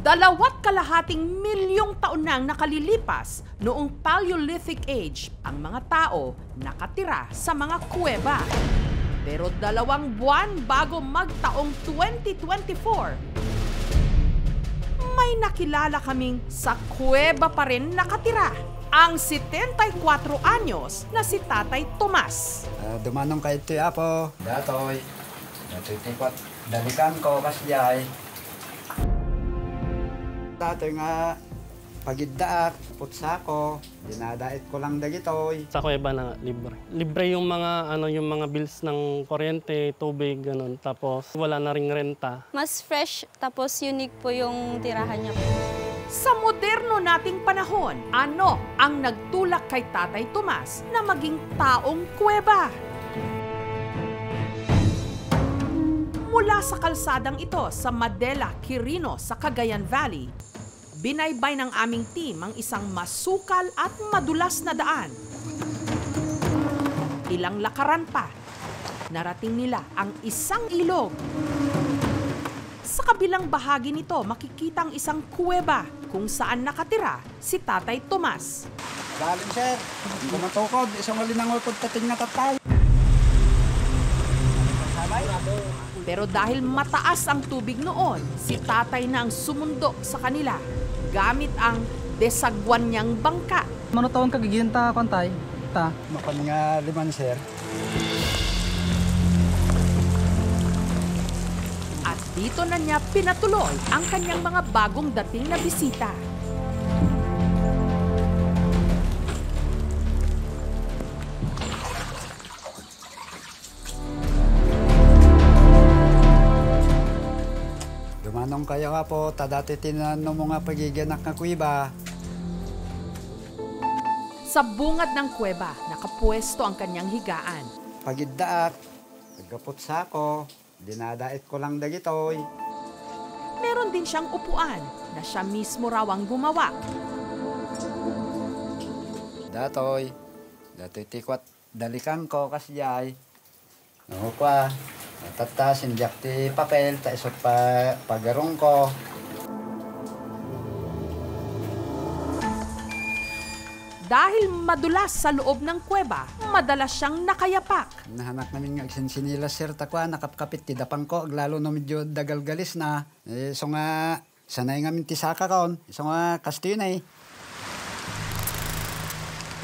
2.5 milyong taon nang nakalilipas noong Paleolithic Age ang mga tao nakatira sa mga kuweba. Pero 2 buwan bago magtaong 2024, may nakilala kaming sa kuweba pa rin nakatira. Ang 74 anyos na si Tatay Tomas. Dumanong kayo ito apo. Datoy. Datoy tikot. Dalikan ko kasjay. Datoy nga pagiddaak, putsa ko. Dinadait ko lang dagitoy. Sa kuweba na libre. Libre yung mga bills ng kuryente, tubig, ganun. Tapos wala na ring renta. Mas fresh tapos unique po yung tirahan niya po. Sa moderno nating panahon, ano ang nagtulak kay Tatay Tomas na maging taong kuweba? Mula sa kalsadang ito sa Madela, Quirino sa Cagayan Valley, binaybay ng aming team ang isang masukal at madulas na daan. Ilang lakaran pa, narating nila ang isang ilog. Sa kabilang bahagi nito, makikita ang isang kuweba kung saan nakatira si Tatay Tomas. Galing sir, hindi ko matukod. Isang malinangol ko tating na tatay. Pero dahil mataas ang tubig noon, si Tatay na ang sumundo sa kanila gamit ang desagwan niyang bangka. Manutawang kagigyan ta, kontay? Ta? Makan nga 5 sir. At dito na niya pinatuloy ang kanyang mga bagong dating na bisita. Dumanong kayo nga po, tadati tinanong mo nga pagiganak nga kuiba. Sa bungad ng kuweba, nakapwesto ang kanyang higaan. Pagiddaak, nagkaputsa ko. Dinadait ko lang dagitoy. Meron din siyang upuan na siya mismo raw ang gumawa. Datoy tikwat dalikan ko kasjay. Ano pa, tatasin jak ti papel, ta isot pa pagarong ko. Dahil madulas sa loob ng kuweba, madalas siyang nakayapak. Nahanak namin nga sinila sir takwa, nakapkapit ti dapang ko, lalo no medyo dagalgalis na. So nga, sanay nga minti saka kaon, so nga kastiyo na eh.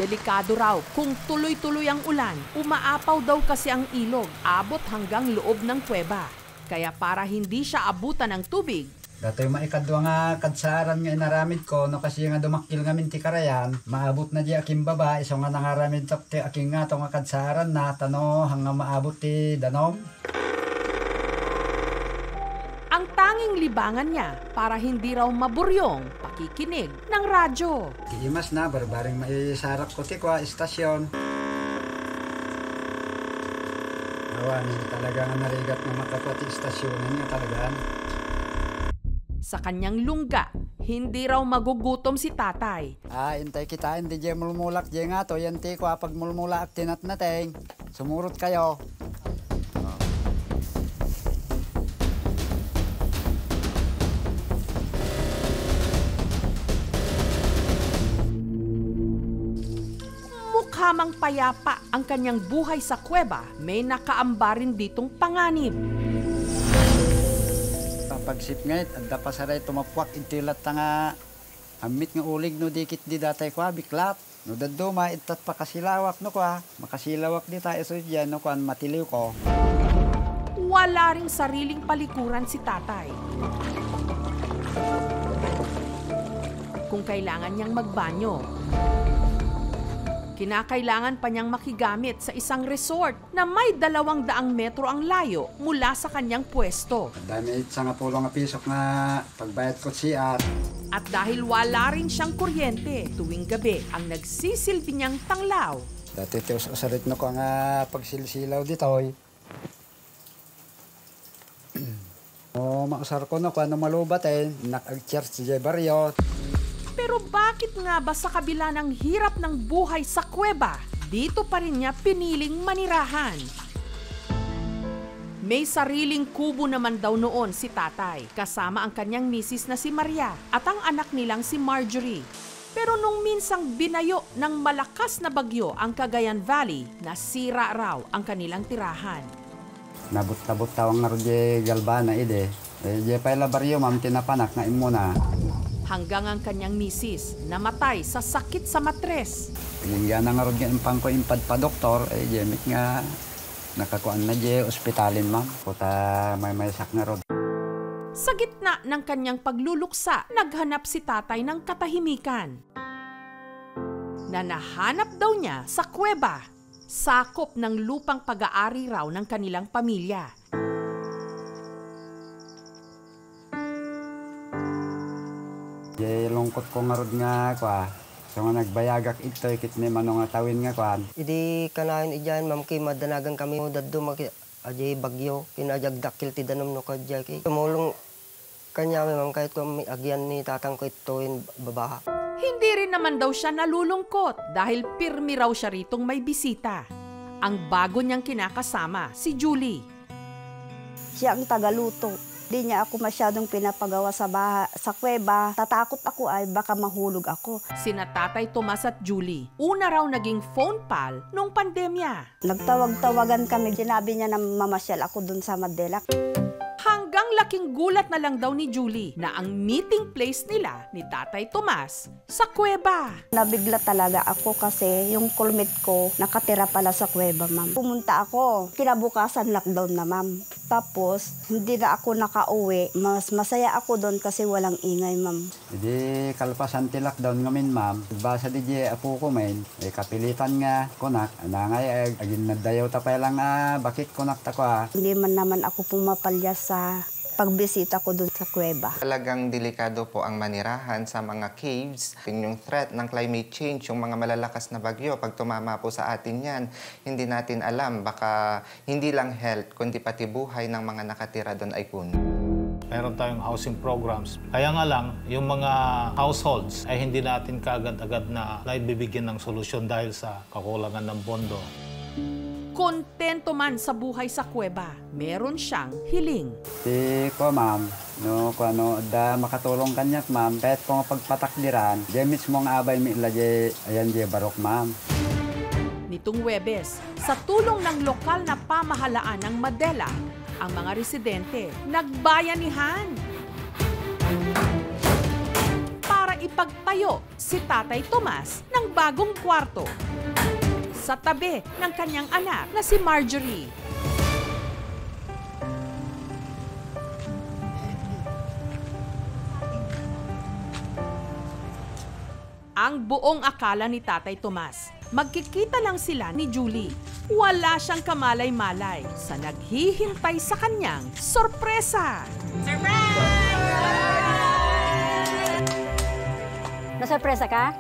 Delikado raw kung tuloy-tuloy ang ulan, umaapaw daw kasi ang ilog, abot hanggang loob ng kuweba. Kaya para hindi siya abutan ng tubig, Datoy maikadwa nga kadsaran nga inaramid ko, no kasi nga dumakil nga minti karayan, maabot na di aking baba, iso nga nangaramid ti aking nga to nga kadsaran na, tano hanggang maabot ti danom. ang tanging libangan niya para hindi raw maburyong pakikinig ng radyo. Iimas na, barbaring maisarap ko ti kwa, istasyon. Awanin talaga nga narigat na makapati istasyonan niya talagaan. Sa kanyang lungga, hindi raw magugutom si Tatay. Intay kita, hindi dyan mulmulak dyan nga to. Yan ti ko, pag mulmulak tinat nating. Sumurot kayo. Mukha mang payapa ang kanyang buhay sa kuweba, may nakaamba rin ditong panganib. Pagsip ngayit, adda pa saray tumapwak intilat nga amit nga ulig no dikit di datay kwa biklat. No daddo maitat pa kasilawak no kwa, makasilawak di tayo so dyan no kwa matiliw ko. Wala ring sariling palikuran si Tatay. Kung kailangan niyang magbanyo, kinakailangan pa niyang makigamit sa isang resort na may 200 metro ang layo mula sa kanyang pwesto. Dami sa nga pulong nga pisok nga pagbayad ko siya. At dahil wala rin siyang kuryente, tuwing gabi ang nagsisilbi niyang tanglaw. Dati tiyo sarit no ko nga pagsilsilaw ditoy. Mausar ko no ko ano malubat nakag-church sa baryo. Pero bakit nga ba sa kabila ng hirap ng buhay sa kuweba, dito pa rin niya piniling manirahan? May sariling kubo naman daw noon si tatay, kasama ang kanyang misis na si Maria at ang anak nilang si Marjorie. Pero nung minsang binayo ng malakas na bagyo ang Cagayan Valley, nasira raw ang kanilang tirahan. Nabot-tabot tawang nga rin galbana ide. Di pa baryo ma'am tinapanak na imuna. Hanggang ang kanyang misis namatay sa sakit sa matres. Pinigyan na nga rin yung pangko impad pa doktor, jemit nga nakakuan na ospitalin ma'am. Puta may sak nga rin. Sa gitna ng kanyang pagluluksa, naghanap si tatay ng katahimikan. Na nahanap daw niya sa kuweba, sakop ng lupang pag-aari raw ng kanilang pamilya. Lungkot ko nga rin nga kwa. So nga nagbayagak ito, ikit ni manong nga tawin nga kwan. Idi kanayon ijan ma'am kay madanagan kami daddo maki ajay bagyo kinajagdakil ti danom no kadya kay tumulong kanya ma'am kahit kung may agyan ni tatang ko itoin babaha. Hindi rin naman daw siya nalulungkot dahil pirmi raw siya ritong may bisita. Ang bago niyang kinakasama, si Julie. Siya ang tagaluto. Di niya ako masyadong pinapagawa sa kuweba. Tatakot ako ay baka mahulog ako. Sina Tatay Tomas at Julie, una raw naging phone pal nung pandemya. Nagtawag-tawagan kami. Sinabi niya na mamasyal ako dun sa Mandela. Hanggang laking gulat na lang daw ni Julie na ang meeting place nila ni Tatay Tomas sa kuweba. Nabigla talaga ako kasi yung kulmit ko nakatira pala sa kuweba, ma'am. Pumunta ako. Kinabukasan lockdown na, ma'am. Tapos, hindi na ako nakauwi. Mas masaya ako doon kasi walang ingay, ma'am. Hindi kalpasan ti lockdown ngamin ma'am. Basa di apo ko men. Kapilitan nga kunak. Anangay agin nadayaw tapay lang bakit kunak ta ko Hindi man naman ako pumapalya sa pagbisita ko doon sa kuweba. Talagang delikado po ang manirahan sa mga caves. Yung threat ng climate change, yung mga malalakas na bagyo, pag tumama po sa atin yan, hindi natin alam, baka hindi lang health, kundi pati buhay ng mga nakatira doon ay puno. Meron tayong housing programs. Kaya nga lang, yung mga households ay hindi natin kaagad-agad na naibibigyan ng solusyon dahil sa kakulangan ng pondo. Kontento man sa buhay sa kuweba, meron siyang hiling. Ti ko ma'am, no ko da makatulong kanyak ma'am kahit kung pagpatakdiran, di mismo nga abay mi ilagay ayan di barok ma'am. Nitong Huwebes, sa tulong ng lokal na pamahalaan ng Madela, ang mga residente nagbayanihan para ipagtayo si Tatay Tomas ng bagong kwarto sa tabi ng kanyang anak na si Marjorie. Ang buong akala ni Tatay Tomas, magkikita lang sila ni Julie. Wala siyang kamalay-malay sa naghihintay sa kanyang sorpresa. Nasorpresa ka?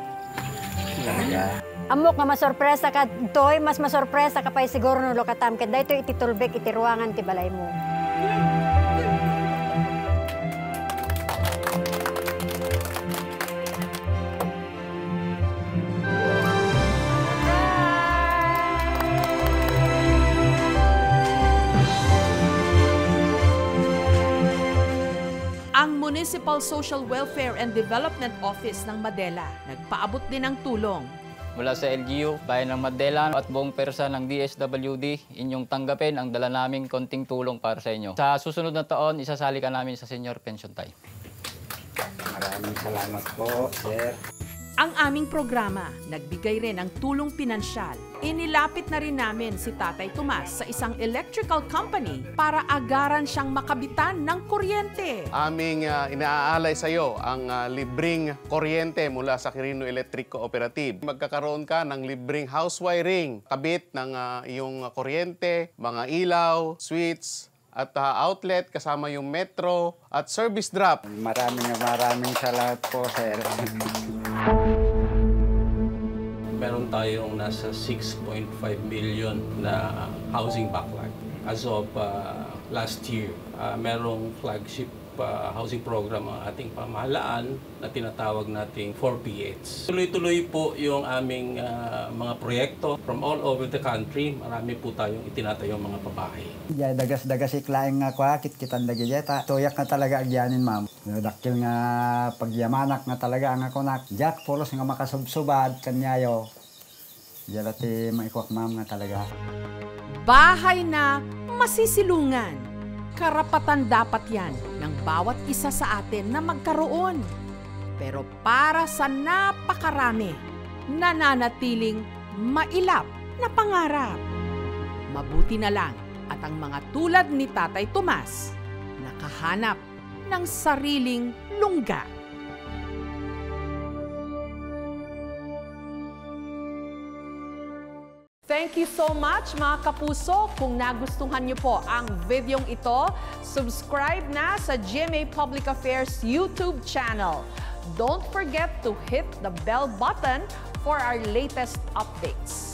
Amok nga masorpresa ka, Toy, mas masorpresa ka pa siguro no lokatam. Kaya dahito ititulbek, itiruangan, ti balay mo. Ang Municipal Social Welfare and Development Office ng Madela nagpaabot din ng tulong. Mula sa LGU, Bayan ng Madela at buong persa ng DSWD, inyong tanggapin ang dala naming konting tulong para sa inyo. Sa susunod na taon, isasali ka namin sa Senior Pension Time. Maraming salamat po, sir. Ang aming programa, nagbigay rin ng tulong pinansyal. Inilapit na rin namin si Tatay Tomas sa isang electrical company para agaran siyang makabitan ng kuryente. Aming inaalay sa iyo ang libreng kuryente mula sa Quirino Electric Cooperative. Magkakaroon ka ng libreng house wiring, kabit ng iyong kuryente, mga ilaw, switch, at outlet kasama yung metro at service drop. Maraming salamat po, sir. Meron tayong nasa 6.5 million na housing backlog. As of last year, merong flagship housing program ang ating pamahalaan na tinatawag nating 4PH. Tuloy-tuloy po yung aming mga proyekto from all over the country. Marami po tayong itinatayong mga pabahay. Jay dagas-dagas iklaing nga kwa kit-kitan dagi jeta. Tuyak na talaga agyanin ma'am. Dakil nga pagyamanak nga talaga ang ako nak. Jack polos nga makasubsubad kanyayo. Jalati maikwak ma'am nga talaga. Bahay na masisilungan. Karapatan dapat yan ng bawat isa sa atin na magkaroon. Pero para sa napakarami, nananatiling mailap na pangarap. Mabuti na lang at ang mga tulad ni Tatay Tomas nakahanap ng sariling lungga. Thank you so much mga kapuso. Kung nagustuhan niyo po ang videong ito, subscribe na sa GMA Public Affairs YouTube channel. Don't forget to hit the bell button for our latest updates.